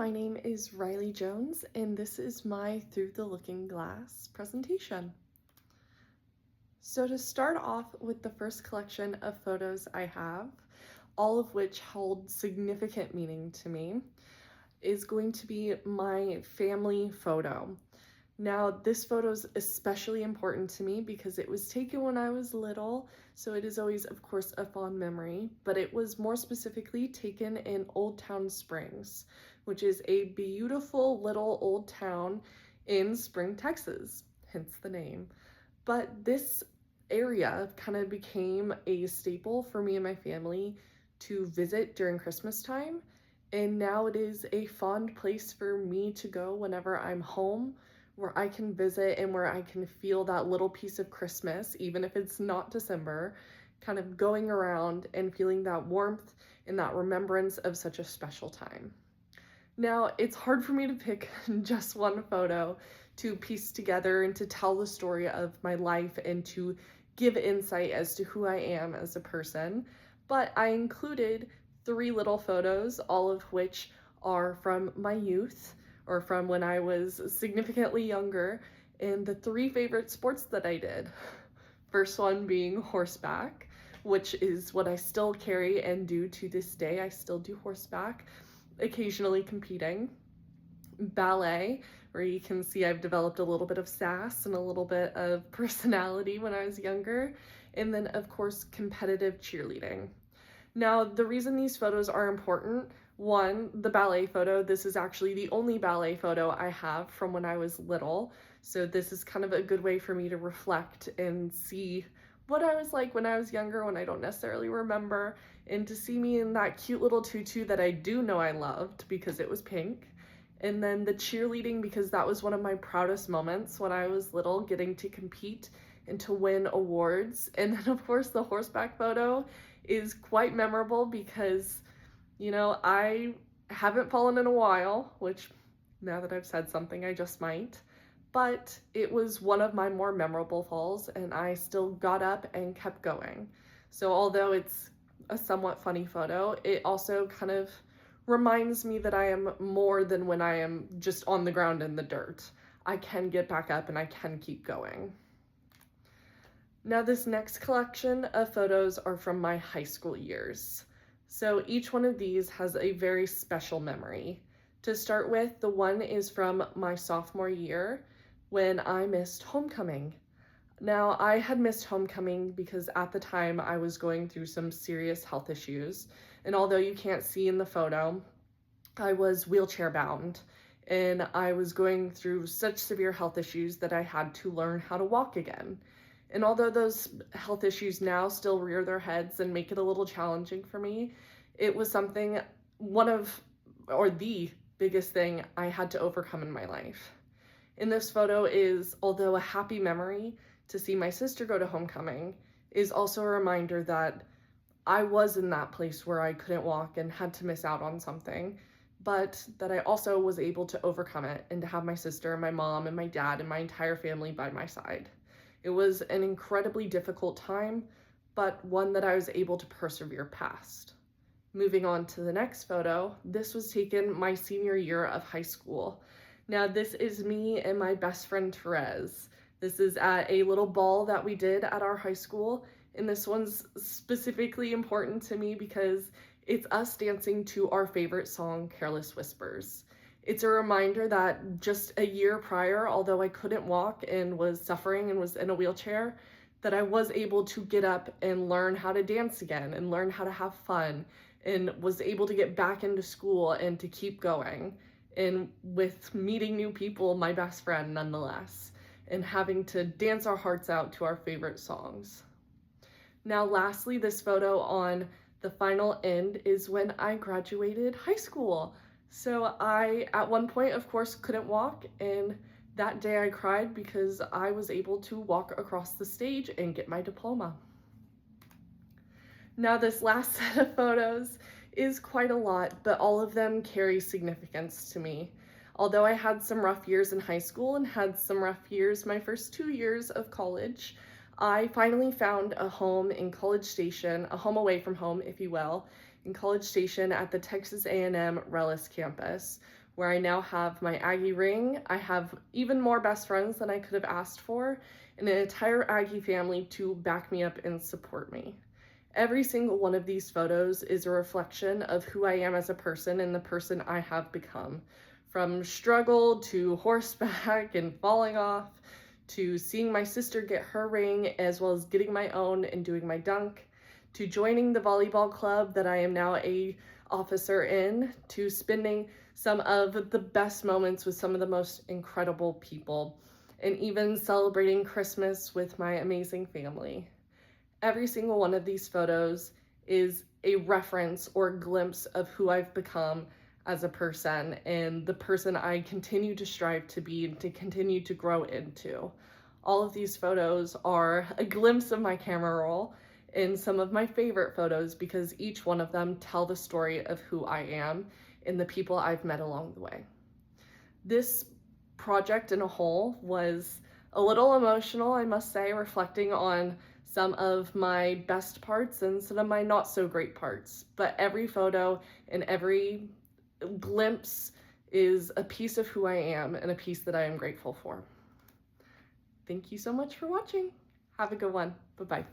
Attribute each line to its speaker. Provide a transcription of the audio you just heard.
Speaker 1: my name is Riley Jones, and this is my Through the Looking Glass presentation. So to start off with the first collection of photos I have, all of which hold significant meaning to me, is going to be my family photo. Now, this photo is especially important to me because it was taken when I was little, so it is always, of course, a fond memory, but it was more specifically taken in Old Town Springs, which is a beautiful little old town in Spring, Texas, hence the name. But this area kind of became a staple for me and my family to visit during Christmas time, and now it is a fond place for me to go whenever I'm home, where I can visit and where I can feel that little piece of Christmas, even if it's not December, kind of going around and feeling that warmth and that remembrance of such a special time. Now, it's hard for me to pick just one photo to piece together and to tell the story of my life and to give insight as to who I am as a person, but I included three little photos, all of which are from my youth or from when I was significantly younger, and the three favorite sports that I did. First one being horseback, which is what I still carry and do to this day. I still do horseback, occasionally competing. Ballet, where you can see I've developed a little bit of sass and a little bit of personality when I was younger. And then, of course, competitive cheerleading. Now, the reason these photos are important, one, the ballet photo, this is actually the only ballet photo I have from when I was little. So this is kind of a good way for me to reflect and see what I was like when I was younger, when I don't necessarily remember, and to see me in that cute little tutu that I do know I loved because it was pink. And then the cheerleading, because that was one of my proudest moments when I was little, getting to compete and to win awards. And then, of course, the horseback photo is quite memorable because, I haven't fallen in a while, which now that I've said something, I just might. But it was one of my more memorable falls, and I still got up and kept going. So although it's a somewhat funny photo, it also kind of reminds me that I am more than when I am just on the ground in the dirt. I can get back up and I can keep going. Now, this next collection of photos are from my high school years. So each one of these has a very special memory. To start with, the one is from my sophomore year when I missed homecoming. Now, I had missed homecoming because at the time I was going through some serious health issues. And although you can't see in the photo, I was wheelchair bound and I was going through such severe health issues that I had to learn how to walk again. And although those health issues now still rear their heads and make it a little challenging for me, it was the biggest thing I had to overcome in my life. In this photo is, although a happy memory to see my sister go to homecoming, is also a reminder that I was in that place where I couldn't walk and had to miss out on something, but that I also was able to overcome it and to have my sister and my mom and my dad and my entire family by my side. It was an incredibly difficult time, but one that I was able to persevere past. Moving on to the next photo, this was taken my senior year of high school. Now, this is me and my best friend, Therese. This is at a little ball that we did at our high school, and this one's specifically important to me because it's us dancing to our favorite song, Careless Whispers. It's a reminder that just a year prior, although I couldn't walk and was suffering and was in a wheelchair, that I was able to get up and learn how to dance again and learn how to have fun and was able to get back into school and to keep going. And with meeting new people, my best friend nonetheless, and having to dance our hearts out to our favorite songs. Now, lastly, this photo on the final end is when I graduated high school. So I, at one point, of course, couldn't walk, and that day I cried because I was able to walk across the stage and get my diploma. Now, this last set of photos is quite a lot, but all of them carry significance to me. Although I had some rough years in high school and had some rough years my first 2 years of college, I finally found a home in College Station, a home away from home, if you will, in College Station at the Texas A&M Rellis campus, where I now have my Aggie ring. I have even more best friends than I could have asked for, and an entire Aggie family to back me up and support me. Every single one of these photos is a reflection of who I am as a person and the person I have become. From struggle to horseback and falling off, to seeing my sister get her ring, as well as getting my own and doing my dunk, to joining the volleyball club that I am now a officer in, to spending some of the best moments with some of the most incredible people, and even celebrating Christmas with my amazing family. Every single one of these photos is a reference or glimpse of who I've become as a person and the person I continue to strive to be and to continue to grow into. All of these photos are a glimpse of my camera roll and some of my favorite photos because each one of them tell the story of who I am and the people I've met along the way. This project in a whole was a little emotional, I must say, reflecting on some of my best parts and some of my not so great parts. But every photo and every glimpse is a piece of who I am and a piece that I am grateful for. Thank you so much for watching. Have a good one. Bye-bye.